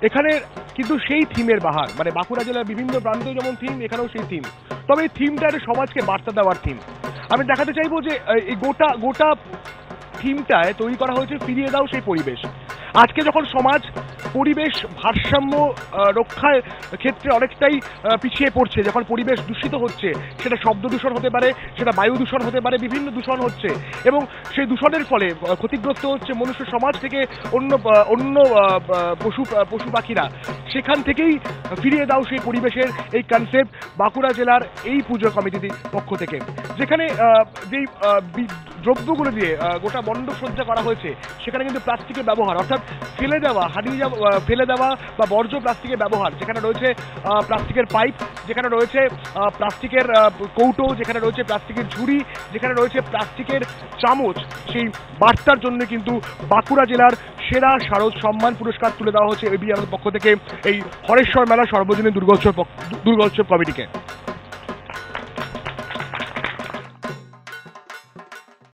এখানে কিন্তু সেই থিমের বাহার, মানে বাঁকুড়া জেলার বিভিন্ন প্রান্তে যেমন থিম, এখানেও সেই থিম। তবে এই থিমটা একটা সমাজকে বার্তা দেওয়ার থিম। আমি দেখাতে চাইবো যে এই গোটা থিমটায় তৈরি করা হয়েছে ফিরিয়ে দাও সেই পরিবেশ। আজকে যখন সমাজ পরিবেশ ভারসাম্য রক্ষার ক্ষেত্রে অনেকটাই পিছিয়ে পড়ছে, যখন পরিবেশ দূষিত হচ্ছে, সেটা শব্দ দূষণ হতে পারে, সেটা বায়ু দূষণ হতে পারে, বিভিন্ন দূষণ হচ্ছে, এবং সেই দূষণের ফলে ক্ষতিগ্রস্ত হচ্ছে মনুষ্য সমাজ থেকে অন্য পশু পাখিরা। সেখান থেকেই ফিরিয়ে দাও সেই পরিবেশের এই কনসেপ্ট বাঁকুড়া জেলার এই পুজো কমিটির পক্ষ থেকে, যেখানে যেই দ্রব্যগুলো দিয়ে গোটা মণ্ডপ সজ্জা করা হয়েছে, সেখানে কিন্তু প্লাস্টিকের ব্যবহার, অর্থাৎ ফেলে দেওয়া বা বর্জ্য প্লাস্টিকের ব্যবহার, যেখানে রয়েছে প্লাস্টিকের পাইপ, যেখানে রয়েছে প্লাস্টিকের কৌটো, যেখানে রয়েছে প্লাস্টিকের ঝুড়ি, যেখানে রয়েছে প্লাস্টিকের চামচ, সেই বার্তার জন্য কিন্তু বাঁকুড়া জেলার সেরা শারদ সম্মান পুরস্কার তুলে দেওয়া হচ্ছে এবিএমের পক্ষ থেকে এই হরেশ্বর মেলা সর্বজনীন দুর্গোৎসব কমিটিকে।